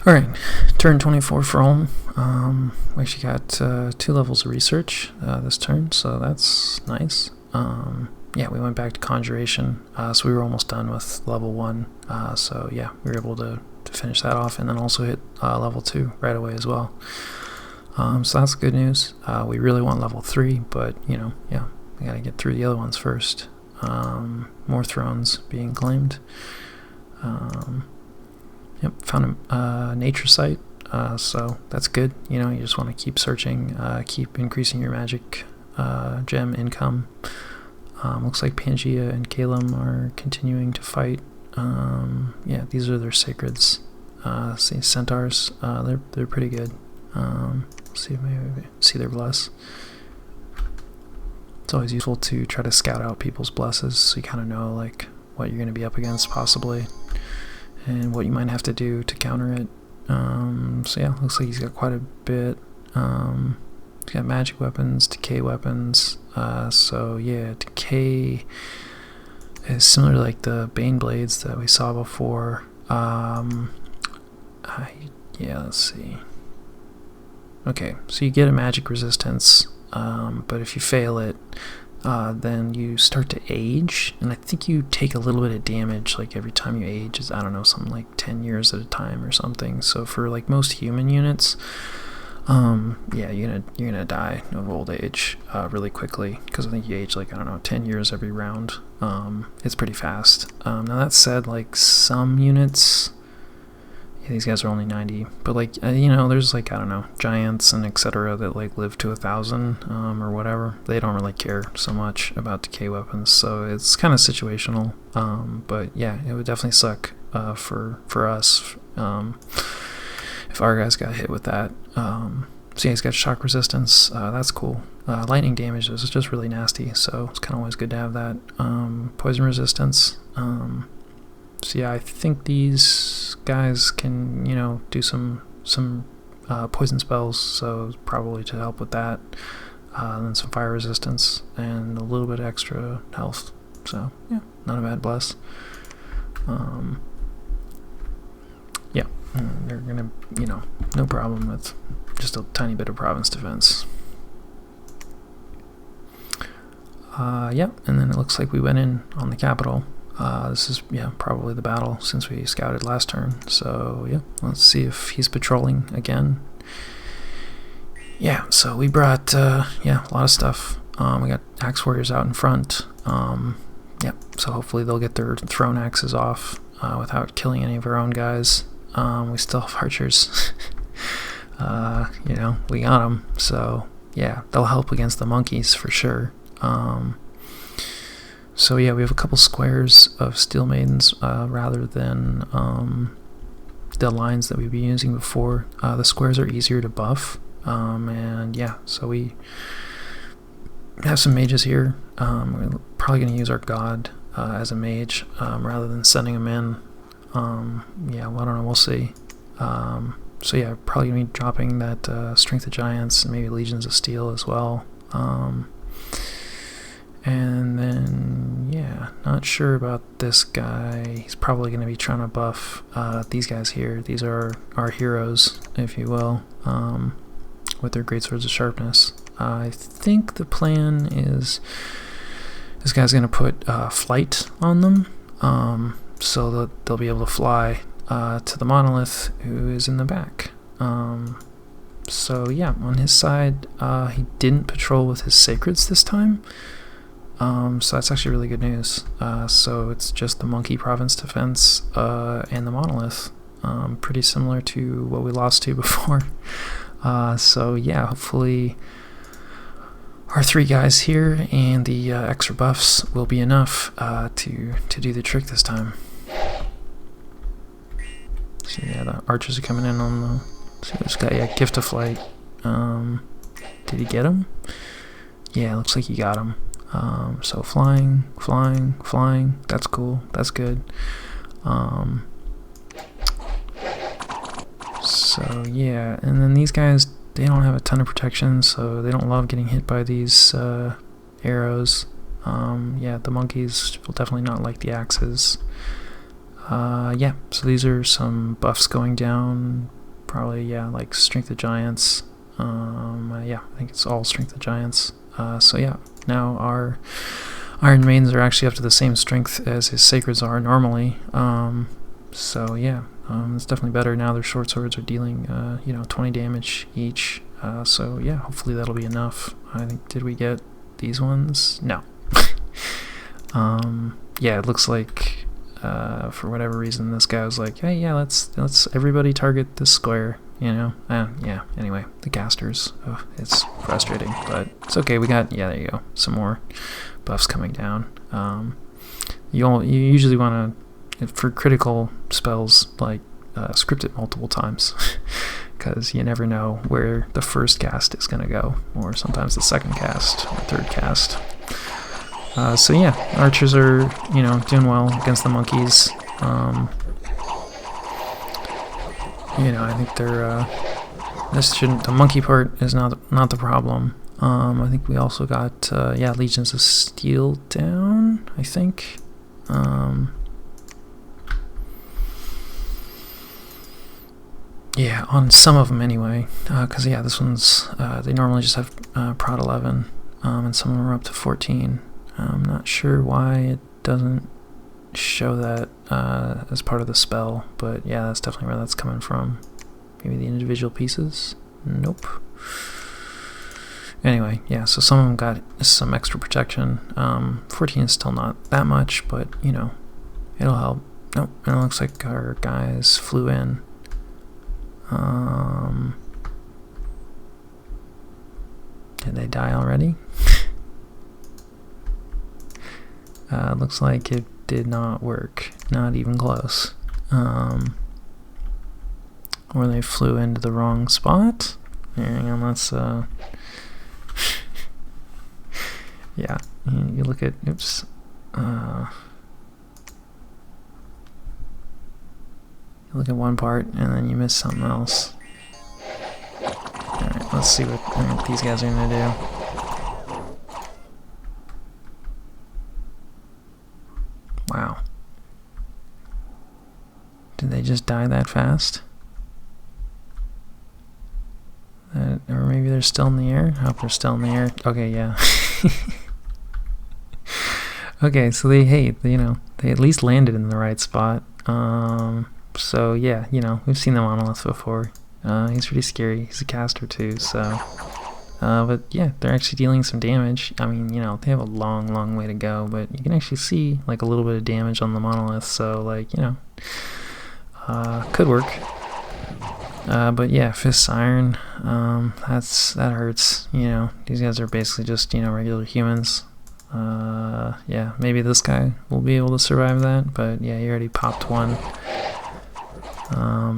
Alright, turn 24 for home. We actually got 2 levels of research this turn, so that's nice. Yeah, we went back to Conjuration, so we were almost done with level 1. So yeah, we were able to finish that off and then also hit level 2 right away as well. So that's good news. We really want level 3, but you know, yeah, we gotta get through the other ones first. More thrones being claimed. Yep, found a nature site, so that's good. You know, you just want to keep searching, keep increasing your magic gem income. Looks like Pangea and Calum are continuing to fight. Yeah, these are their sacreds. See, centaurs, they're pretty good. See if maybe see their bless. It's always useful to try to scout out people's blesses, so you kind of know like what you're going to be up against possibly, and what you might have to do to counter it. So yeah, looks like he's got quite a bit. He's got magic weapons, decay weapons. So yeah, decay is similar to like the Bane blades that we saw before. Yeah, let's see. Okay, so you get a magic resistance, but if you fail it, then you start to age, and I think you take a little bit of damage like every time you age. Is, I don't know, something like 10 years at a time or something. So for like most human units, yeah, you're gonna die of old age really quickly, because I think you age like, I don't know, 10 years every round. It's pretty fast. Now that said, like some units, yeah, these guys are only 90, but like you know, there's like, I don't know, giants and etc. that like live to 1,000 or whatever. They don't really care so much about decay weapons, so it's kind of situational. But yeah, it would definitely suck for us if our guys got hit with that. So yeah, he's got shock resistance. That's cool. Lightning damage is just really nasty, so it's kind of always good to have that. Poison resistance. So yeah, I think these guys can, you know, do some poison spells, so probably to help with that. And then some fire resistance and a little bit extra health. So yeah, not a bad bless. Yeah, they're gonna, you know, no problem with just a tiny bit of province defense. Yeah, and then it looks like we went in on the capital. This is, yeah, probably the battle since we scouted last turn. So yeah, let's see if he's patrolling again. Yeah, so we brought yeah, a lot of stuff. We got axe warriors out in front. Yep, so hopefully they'll get their thrown axes off without killing any of our own guys. We still have archers. You know, we got them, so yeah, they'll help against the monkeys for sure. So yeah, we have a couple squares of steel maidens rather than the lines that we've been using before. The squares are easier to buff, and yeah, so we have some mages here. We're probably going to use our god as a mage rather than sending him in. Yeah, well, I don't know, we'll see. So yeah, probably going to be dropping that Strength of Giants and maybe Legions of Steel as well. And then, yeah, not sure about this guy. He's probably going to be trying to buff these guys here. These are our heroes, if you will, with their great swords of sharpness. I think the plan is this guy's going to put flight on them, so that they'll be able to fly to the monolith who is in the back. So yeah, on his side, he didn't patrol with his sacreds this time. So that's actually really good news. So it's just the monkey province defense and the monolith, pretty similar to what we lost to before. So yeah, hopefully our 3 guys here and the extra buffs will be enough to do the trick this time. So yeah, the archers are coming in on the. So this guy, yeah, gift of flight. Did he get him? Yeah, looks like he got him. So flying, that's cool, that's good. So yeah, and then these guys, they don't have a ton of protection, so they don't love getting hit by these arrows. Yeah, the monkeys will definitely not like the axes. Yeah, so these are some buffs going down probably, yeah, like Strength of Giants. Yeah, I think it's all Strength of Giants. So yeah, now our Iron Maidens are actually up to the same strength as his Sacreds are normally. So yeah, it's definitely better now. Their short swords are dealing, 20 damage each. So yeah, hopefully that'll be enough. I think, did we get these ones? No. Yeah, it looks like, for whatever reason, this guy was like, hey, yeah, let's everybody target this square, yeah, anyway, the casters. Oh, it's frustrating, but it's okay. We got, yeah, there you go, some more buffs coming down. You usually want to, for critical spells, like, script it multiple times, because you never know where the first cast is going to go, or sometimes the second cast, or third cast. So yeah, archers are, doing well against the monkeys. I think they're, the monkey part is not the problem. I think we also got, Legions of Steel down, I think. Yeah, on some of them anyway, because yeah, this one's, they normally just have Prot 11, and some of them are up to 14. I'm not sure why it doesn't show that as part of the spell, but yeah, that's definitely where that's coming from. Maybe the individual pieces? Nope. Anyway, yeah, so some of them got some extra protection. 14 is still not that much, but, it'll help. Nope, and it looks like our guys flew in. Did they die already? Looks like it did not work. Not even close. Or they flew into the wrong spot. Hang on, let's, yeah, you look at, oops, you look at one part and then you miss something else. Alright, let's see what these guys are gonna do. Wow. Did they just die that fast? Or maybe they're still in the air? I hope they're still in the air. Okay, yeah. Okay, so they at least landed in the right spot. So yeah, we've seen the monolith before. He's pretty scary. He's a caster too, so. But yeah, they're actually dealing some damage. I mean, they have a long way to go, but you can actually see like a little bit of damage on the monolith, so like, could work. But yeah, Fists Iron, that hurts. These guys are basically just, regular humans. Yeah, maybe this guy will be able to survive that, but yeah, he already popped one.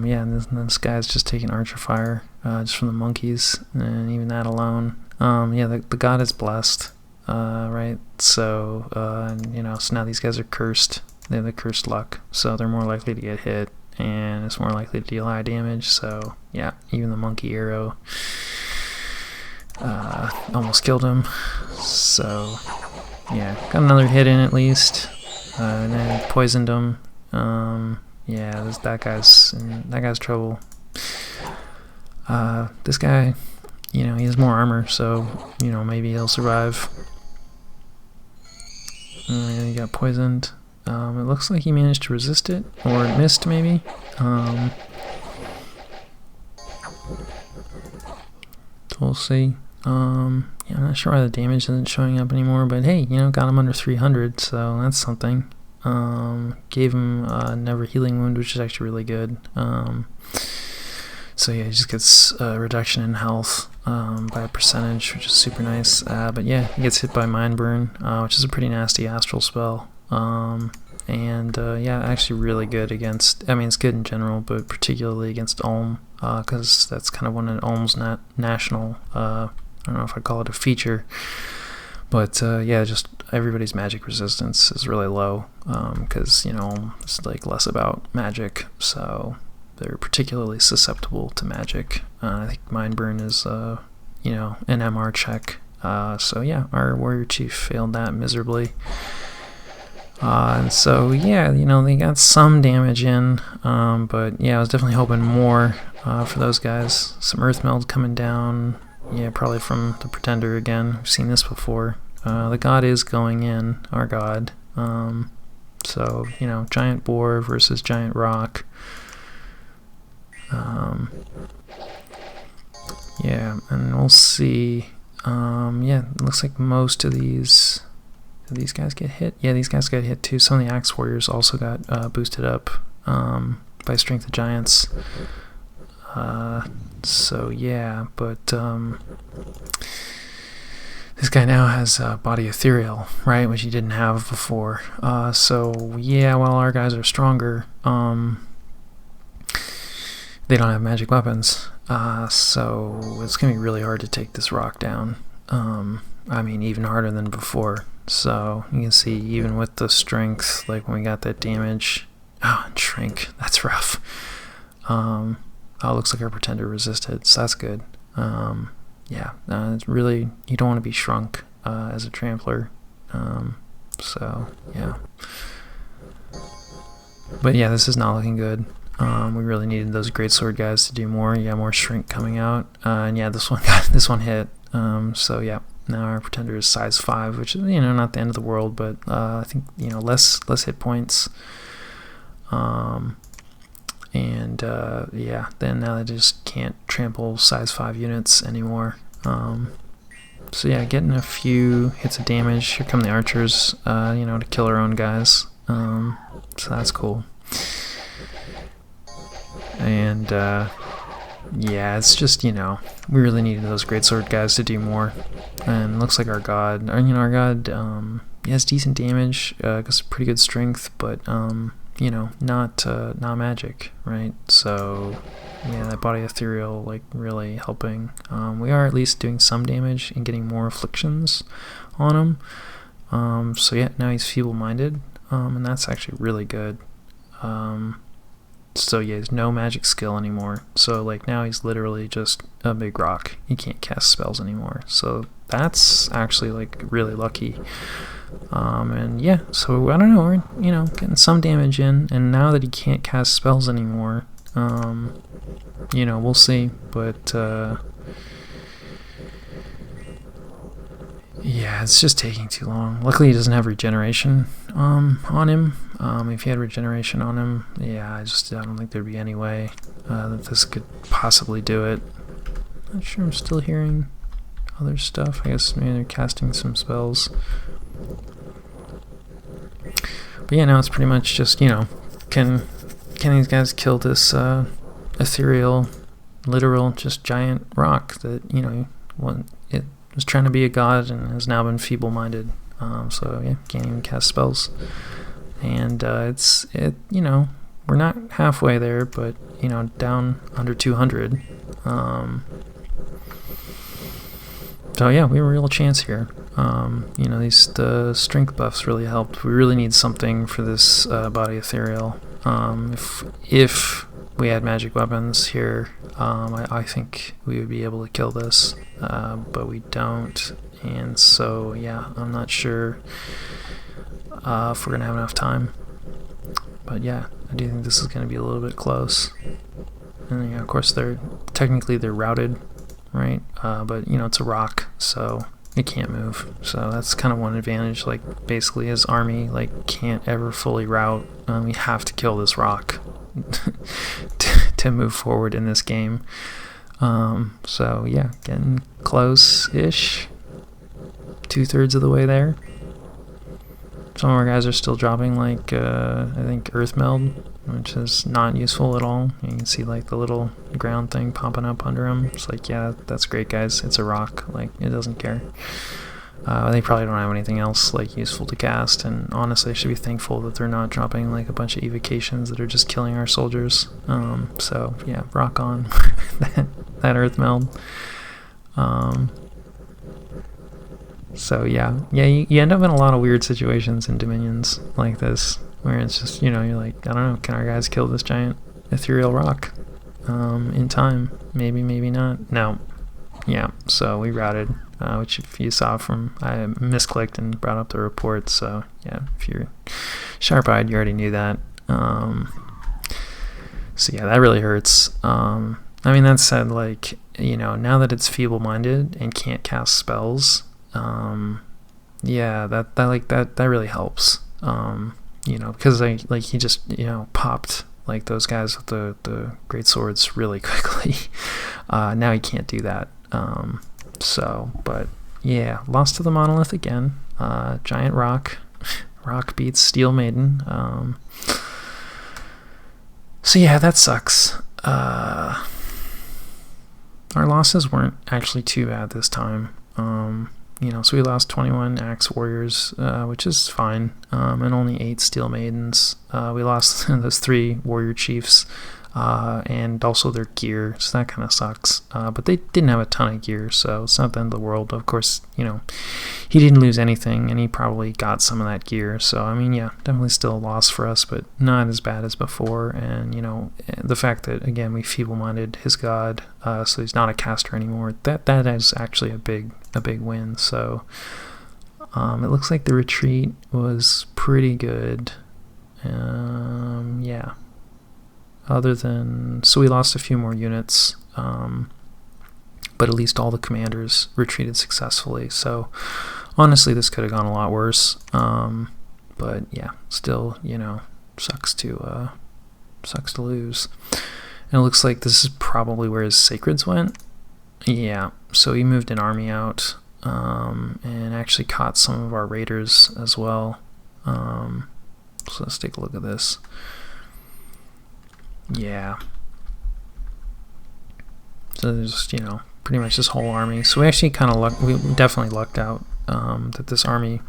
Yeah, and this guy's just taking archer fire, just from the monkeys, and even that alone. Yeah, the god is blessed, right? So, so now these guys are cursed. They have the cursed luck, so they're more likely to get hit, and it's more likely to deal high damage. So, yeah, even the monkey arrow almost killed him. So, yeah, got another hit in at least, and then poisoned him. Yeah, that guy's trouble. This guy, he has more armor, so, maybe he'll survive. And he got poisoned. It looks like he managed to resist it, or it missed, maybe. We'll see. Yeah, I'm not sure why the damage isn't showing up anymore, but hey, got him under 300, so that's something. Gave him a never healing wound, which is actually really good. So yeah, he just gets a reduction in health by a percentage, which is super nice. But yeah, he gets hit by Mind Burn, which is a pretty nasty astral spell. And yeah, actually really good against, I mean, it's good in general, but particularly against Ulm, because that's kind of one of Ulm's national, I don't know if I'd call it a feature, but yeah, just everybody's magic resistance is really low, because, it's like less about magic, so they're particularly susceptible to magic. I think Mind Burn is, an MR check, so yeah, our warrior chief failed that miserably. And so, yeah, you know, they got some damage in, but yeah, I was definitely hoping more for those guys. Some Earth Meld coming down, yeah, probably from the Pretender again. We've seen this before. The God is going in, our God. So, you know, Giant Boar versus Giant Rock. Yeah, and we'll see. Yeah, it looks like most of these... Did these guys get hit? Yeah, these guys got hit too. Some of the Axe Warriors also got boosted up by Strength of Giants. So yeah, but this guy now has Body Ethereal, right, which he didn't have before. So yeah, while our guys are stronger, they don't have magic weapons. So it's going to be really hard to take this rock down. I mean, even harder than before. So you can see, even with the strength, like when we got that damage, and shrink, that's rough. Oh, it looks like our Pretender resisted, so that's good. Yeah, it's really, you don't want to be shrunk as a trampler. So yeah, but yeah, this is not looking good. We really needed those greatsword guys to do more. Yeah, more shrink coming out, and yeah, this one hit. So yeah. Now our Pretender is size 5, which is, you know, not the end of the world, but I think, you know, less hit points. And yeah, then now they just can't trample size 5 units anymore. So yeah, getting a few hits of damage. Here come the archers, you know, to kill our own guys. So that's cool. And yeah, it's just, you know, we really needed those greatsword guys to do more. And looks like our God, he has decent damage, because pretty good strength, but you know, not magic, right? So yeah, that Body Ethereal, like, really helping. We are at least doing some damage and getting more afflictions on him. So yeah, now he's feeble-minded, and that's actually really good. So yeah, he's no magic skill anymore. So like now he's literally just a big rock. He can't cast spells anymore. So that's actually like really lucky. And yeah, so I don't know, we're, you know, getting some damage in, and now that he can't cast spells anymore, you know, we'll see. But yeah, it's just taking too long. Luckily he doesn't have regeneration on him. If he had regeneration on him, yeah, I don't think there'd be any way that this could possibly do it. Not sure, I'm still hearing other stuff. I guess maybe they're casting some spells. But yeah, now it's pretty much just, you know, can these guys kill this ethereal, literal, just giant rock that, you know, it was trying to be a god and has now been feeble-minded. So yeah, can't even cast spells. And you know, we're not halfway there, but, you know, down under 200. So yeah, we have a real chance here. You know, the strength buffs really helped. We really need something for this Body Ethereal. If we had magic weapons here, I think we would be able to kill this, but we don't. And so yeah, I'm not sure if we're gonna have enough time. But yeah, I do think this is gonna be a little bit close. And yeah, of course they're routed, right? But you know, it's a rock, so it can't move. So that's kind of one advantage. Like basically his army like can't ever fully rout. We have to kill this rock to move forward in this game. So yeah, getting close-ish. 2/3 of the way there. Some of our guys are still dropping, like, I think Earth Meld, which is not useful at all. You can see, like, the little ground thing popping up under him. It's like, yeah, that's great, guys. It's a rock. Like, it doesn't care. They probably don't have anything else, like, useful to cast, and honestly, I should be thankful that they're not dropping, like, a bunch of evocations that are just killing our soldiers. So, yeah, rock on that Earth Meld. So yeah, you end up in a lot of weird situations in Dominions like this, where it's just, you know, you're like, I don't know, can our guys kill this giant ethereal rock in time? Maybe, maybe not. No. Yeah, so we routed. which if you saw from, I misclicked and brought up the report, so yeah, if you're sharp-eyed, you already knew that. So yeah, that really hurts. I mean, that said, like, you know, now that it's feeble-minded and can't cast spells, yeah, that really helps. You know, because he just, you know, popped like those guys with the great swords really quickly. Now he can't do that. So, but yeah, lost to the monolith again. Giant rock. Rock beats Steel Maiden. So yeah, that sucks. Our losses weren't actually too bad this time. You know, so we lost 21 Axe Warriors, which is fine, and only 8 Steel Maidens. We lost those 3 Warrior Chiefs, and also their gear, so that kind of sucks. But they didn't have a ton of gear, so it's not the end of the world. Of course, you know, he didn't lose anything, and he probably got some of that gear. So, I mean, yeah, definitely still a loss for us, but not as bad as before. And, you know, the fact that, again, we feeble-minded his god, so he's not a caster anymore, that is actually a big win. So, it looks like the retreat was pretty good. Yeah. Other than, so we lost a few more units, but at least all the commanders retreated successfully. So honestly, this could have gone a lot worse. But yeah, still, you know, sucks to lose. And it looks like this is probably where his sacreds went. Yeah, so he moved an army out, and actually caught some of our raiders as well. So let's take a look at this. Yeah. So there's, you know, pretty much this whole army. So we actually kind of we definitely lucked out that this army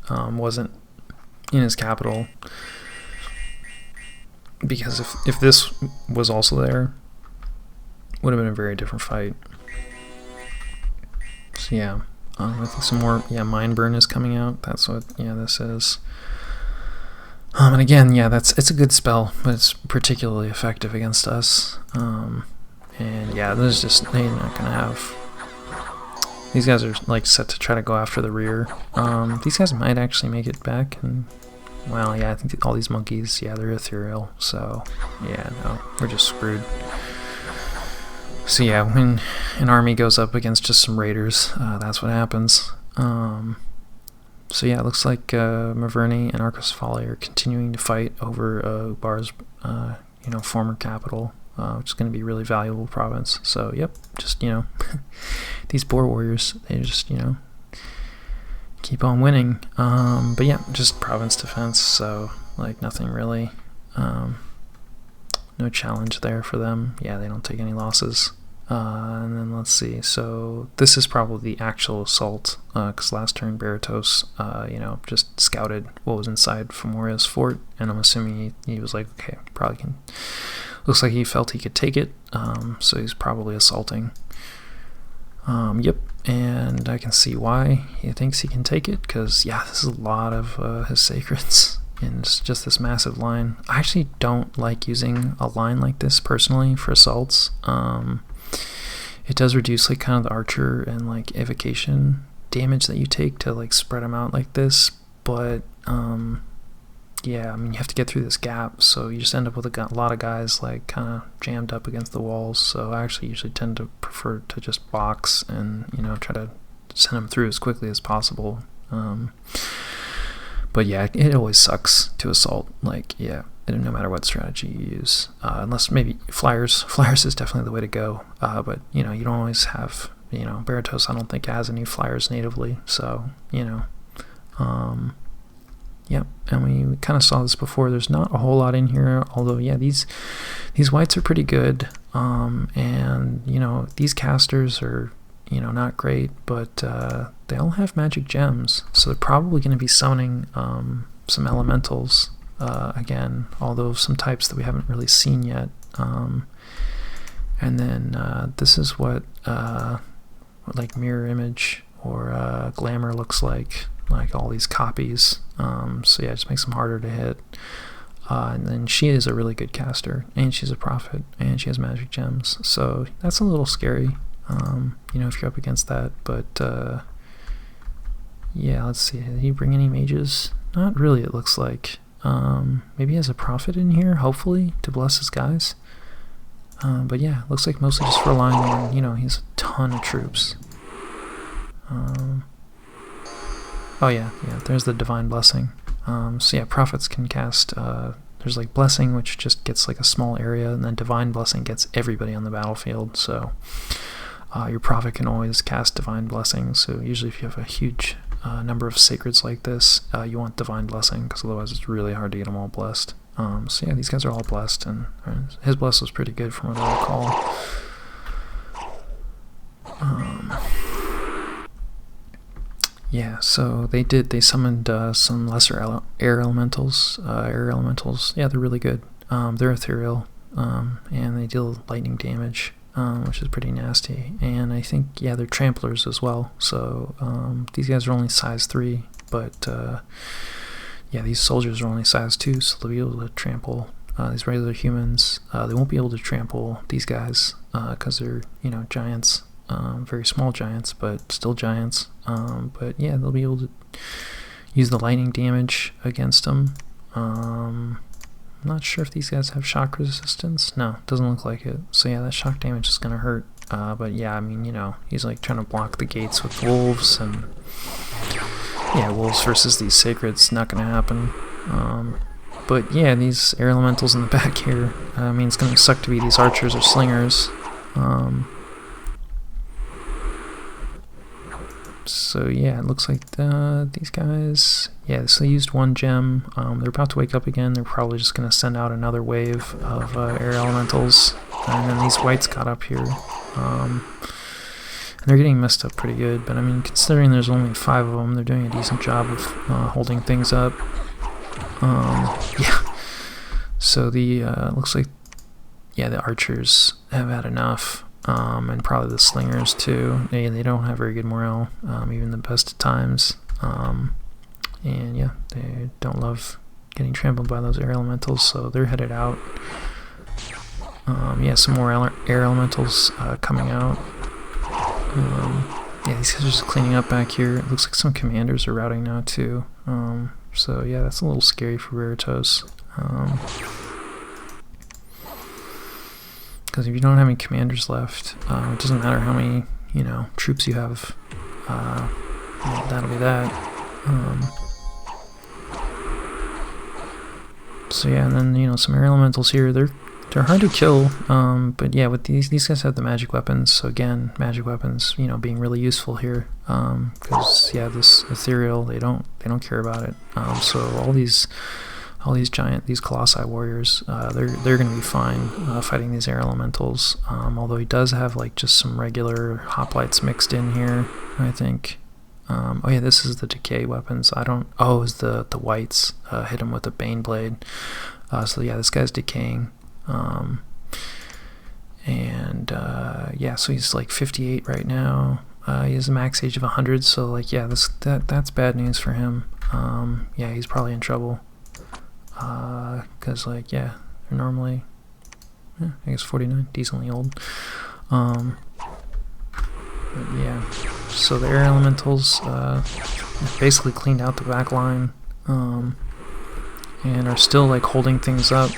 wasn't in his capital. Because if this was also there, it would have been a very different fight. So yeah, I think some more, Mind Burn is coming out. That's what, this is. And again, it's a good spell, but it's particularly effective against us. And yeah, there's just, they're not gonna have. These guys are like set to try to go after the rear. These guys might actually make it back, and well, yeah, I think all these monkeys, they're ethereal. So yeah, no, we're just screwed. So yeah, when an army goes up against just some raiders, that's what happens. So yeah, it looks like Maverni and Arcos Folly are continuing to fight over Ubar's, former capital, which is going to be a really valuable province. So yep, just these boar warriors, they just keep on winning. But yeah, just province defense. So like nothing really, no challenge there for them. Yeah, they don't take any losses. And then let's see, so this is probably the actual assault, because last turn Baratos, just scouted what was inside Fomoria's fort, and I'm assuming he was like, okay, probably can, looks like he felt he could take it, so he's probably assaulting. Yep, and I can see why he thinks he can take it, because this is a lot of his sacreds, and it's just this massive line. I actually don't like using a line like this personally for assaults. It does reduce like kind of the archer and like evocation damage that you take to like spread them out like this, but yeah, I mean, you have to get through this gap, so you just end up with a lot of guys like kind of jammed up against the walls. So I actually usually tend to prefer to just box and try to send them through as quickly as possible. But yeah, it always sucks to assault, like no matter what strategy you use, unless maybe flyers is definitely the way to go, but you don't always have, Baratos I don't think has any flyers natively, so yep, and we kind of saw this before. There's not a whole lot in here, although these whites are pretty good, and these casters are not great, but they all have magic gems, so they're probably going to be summoning some elementals again, although some types that we haven't really seen yet. And then this is what like mirror image or glamour looks like all these copies. So yeah, it just makes them harder to hit. And then she is a really good caster, and she's a prophet, and she has magic gems, so that's a little scary. you know, if you're up against that. But yeah, let's see. Did he bring any mages? Not really, it looks like. Maybe he has a prophet in here, hopefully, to bless his guys. But yeah, looks like mostly just relying on, you know, he has a ton of troops. Oh yeah, there's the divine blessing. So yeah, prophets can cast, there's like blessing, which just gets like a small area, and then divine blessing gets everybody on the battlefield. So your prophet can always cast divine blessing. So usually if you have a huge number of sacreds like this, you want divine blessing, because otherwise it's really hard to get them all blessed. So yeah, these guys are all blessed, and his bless was pretty good from what I recall. Yeah, so they summoned some lesser air elementals. Yeah, they're really good. They're ethereal, and they deal lightning damage, which is pretty nasty. And I think, yeah, they're tramplers as well. So these guys are only size 3, but yeah, these soldiers are only size 2, so they'll be able to trample these regular humans. They won't be able to trample these guys because they're, you know, giants. Very small giants, but still giants. But yeah, they'll be able to use the lightning damage against them. I'm not sure if these guys have shock resistance. No, doesn't look like it. So yeah, that shock damage is gonna hurt. But yeah, I mean, you know, he's like trying to block the gates with wolves, and yeah, wolves versus these sacreds, not gonna happen. But yeah, these air elementals in the back here, I mean, it's gonna suck to be these archers or slingers. So yeah, it looks like these guys, yeah, so they used 1 gem. They're about to wake up again. They're probably just going to send out another wave of air elementals. And then these whites got up here. And they're getting messed up pretty good, but I mean, considering there's only 5 of them, they're doing a decent job of holding things up. Yeah, so the looks like, yeah, the archers have had enough. And probably the slingers too. They don't have very good morale, even the best of times. And yeah, they don't love getting trampled by those air elementals, so they're headed out. Yeah, some more air elementals coming out. Yeah, these guys are just cleaning up back here. It looks like some commanders are routing now too. So yeah, that's a little scary for Veritas. Because if you don't have any commanders left, it doesn't matter how many, you know, troops you have. That'll be that. So yeah, and then, you know, some air elementals here. They're hard to kill. But yeah, with these guys have the magic weapons. So again, magic weapons, you know, being really useful here. Because yeah, this ethereal, they don't care about it. So all these colossi warriors, they're gonna be fine fighting these air elementals. Although he does have like just some regular hoplites mixed in here, I think. Oh yeah, this is the decay weapons. Oh, it's the whites hit him with a bane blade. So yeah, this guy's decaying. Yeah, so he's like 58 right now. He has a max age of 100. So like, yeah, that's bad news for him. Yeah, he's probably in trouble. Because like, yeah, they're normally, I guess 49, decently old. But yeah, so the air elementals basically cleaned out the back line, and are still like holding things up.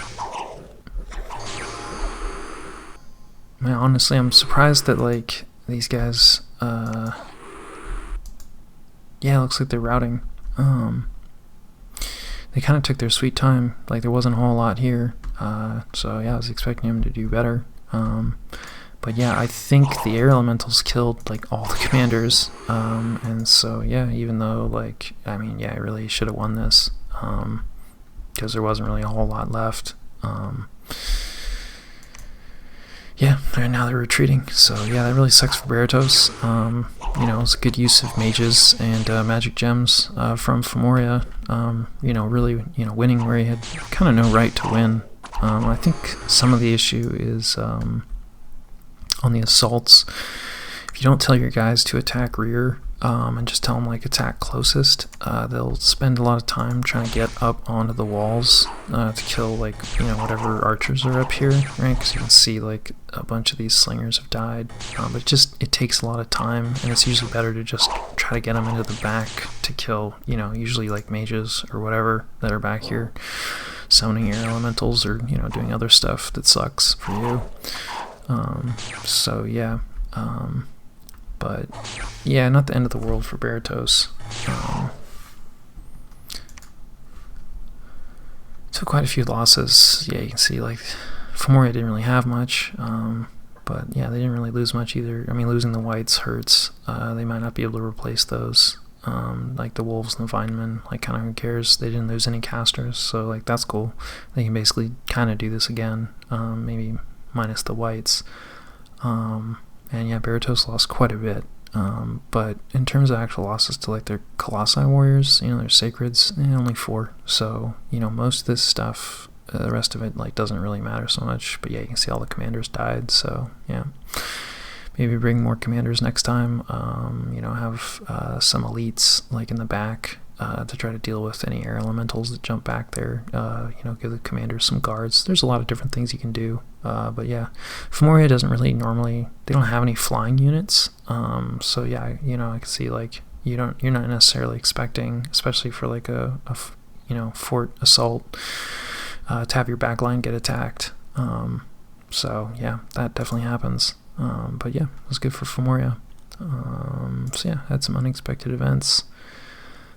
Man, honestly, I'm surprised that like these guys, yeah, it looks like they're routing. They kind of took their sweet time. Like, there wasn't a whole lot here. So yeah, I was expecting him to do better. But yeah, I think the air elementals killed like all the commanders. And so yeah, even though like, I mean, yeah, I really should have won this. Because there wasn't really a whole lot left. Yeah, now they're retreating. So yeah, that really sucks for Baratos. You know, it's a good use of mages and magic gems from Femoria. You know, really, you know, winning where he had kind of no right to win. I think some of the issue is on the assaults. If you don't tell your guys to attack rear, and just tell them like attack closest. They'll spend a lot of time trying to get up onto the walls to kill like whatever archers are up here, right? Because you can see like a bunch of these slingers have died, but it takes a lot of time, and it's usually better to just try to get them into the back to kill usually like mages or whatever that are back here summoning air elementals or doing other stuff that sucks for you. So yeah. But yeah, not the end of the world for Baratos. Took quite a few losses. Yeah, you can see like Femoria didn't really have much, but yeah, they didn't really lose much either. I mean, losing the whites hurts. They might not be able to replace those. Like the wolves and the vinemen, like kind of who cares? They didn't lose any casters, so like that's cool. They can basically kind of do this again, maybe minus the whites. And yeah, Baratos lost quite a bit. But in terms of actual losses to like their Colossi warriors, their sacreds, only 4. So, most of this stuff, the rest of it like doesn't really matter so much. But yeah, you can see all the commanders died. So yeah, maybe bring more commanders next time. Have some elites like in the back to try to deal with any air elementals that jump back there. Give the commanders some guards. There's a lot of different things you can do. But yeah, Femoria doesn't really normally, they don't have any flying units. So yeah, I can see like you're not necessarily expecting, especially for like a fort assault, to have your backline get attacked. So yeah, that definitely happens. But yeah, it was good for Femoria. So yeah, had some unexpected events.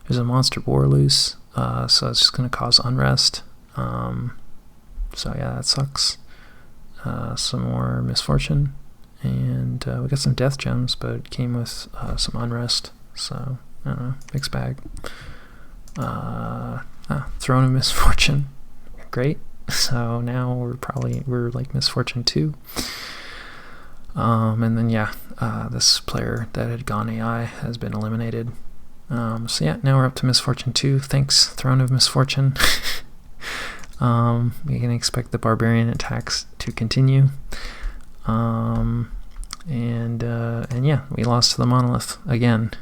There's a monster boar loose, so it's just going to cause unrest. So yeah, that sucks. Some more misfortune, and we got some death gems, but it came with some unrest. So I don't know, mixed bag. Throne of Misfortune, great. So now we're like Misfortune 2. And then yeah, this player that had gone AI has been eliminated. So yeah, now we're up to Misfortune 2. Thanks, Throne of Misfortune. We can expect the barbarian attacks to continue. And yeah, we lost to the monolith again.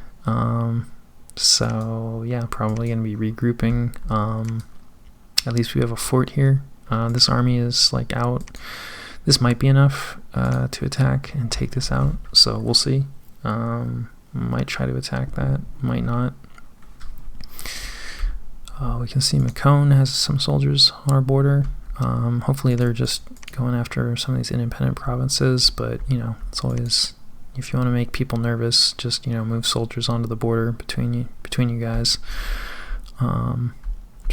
So yeah, probably gonna be regrouping. At least we have a fort here. This army is like out. This might be enough to attack and take this out. So we'll see. Might try to attack that, might not. We can see Macone has some soldiers on our border. Hopefully they're just going after some of these independent provinces, but it's always, if you want to make people nervous, just move soldiers onto the border between you guys. So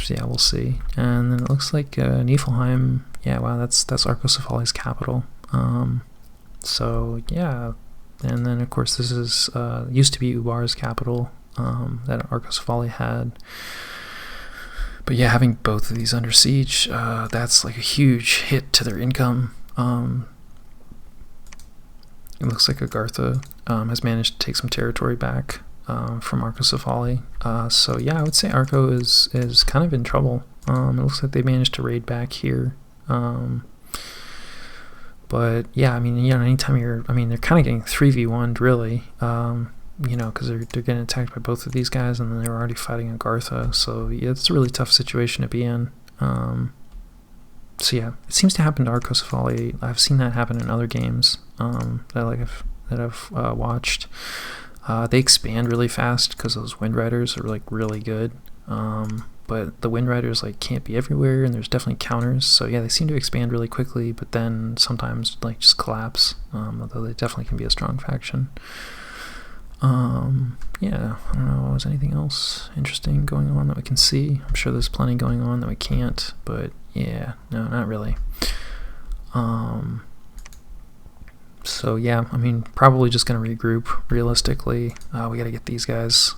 yeah, we'll see. And then it looks like Niflheim. Yeah, wow, that's Arcosafali's capital. So yeah. And then, of course, this is used to be Ubar's capital that Arcosafali had. But yeah, having both of these under siege, that's like a huge hit to their income. It looks like Agartha has managed to take some territory back from Arcosafali. So yeah, I would say Arco is kind of in trouble. It looks like they managed to raid back here. But yeah, I mean, anytime they're kind of getting 3v1'd really, because they're getting attacked by both of these guys, and then they're already fighting Agartha. So yeah, it's a really tough situation to be in. So yeah, it seems to happen to Arcosafali. I've seen that happen in other games that I've watched. They expand really fast because those Wind Riders are like really good. But the Wind Riders like can't be everywhere, and there's definitely counters. So yeah, they seem to expand really quickly, but then sometimes like just collapse. Although they definitely can be a strong faction. Yeah, I don't know. Was anything else interesting going on that we can see? I'm sure there's plenty going on that we can't, but yeah, no, not really. So yeah, I mean, probably just gonna regroup. Realistically, we got to get these guys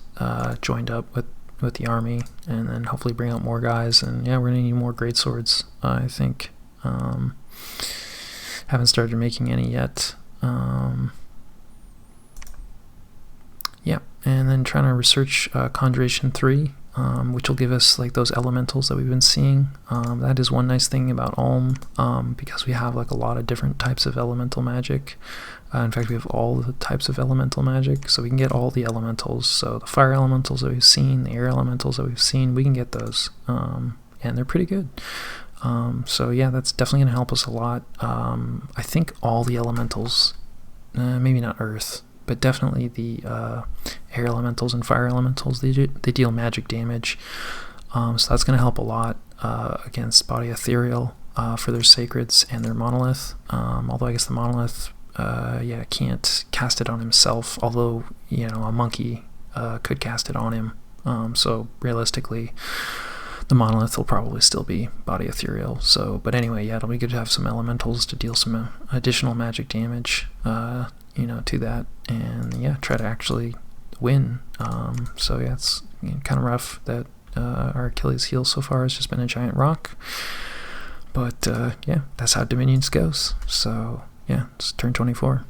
joined up with the army, and then hopefully bring out more guys. And yeah, we're gonna need more great swords. I think. Haven't started making any yet. Yeah, and then trying to research Conjuration 3. which will give us like those elementals that we've been seeing. That is one nice thing about Ulm, because we have like a lot of different types of elemental magic. In fact, we have all the types of elemental magic, so we can get all the elementals. So the fire elementals that we've seen, the air elementals that we've seen, we can get those, and they're pretty good. So yeah, that's definitely going to help us a lot. I think all the elementals, maybe not earth, but definitely the air elementals and fire elementals, they deal magic damage. So that's going to help a lot against body ethereal for their sacreds and their monolith. Although I guess the monolith, yeah, can't cast it on himself, although, you know, a monkey could cast it on him. So realistically, the monolith will probably still be body ethereal. So, but anyway, yeah, it'll be good to have some elementals to deal some additional magic damage, you know, to that, and yeah, try to actually win. So yeah, it's kind of rough that our Achilles heel so far has just been a giant rock, but yeah, that's how Dominions goes. So yeah, it's turn 24.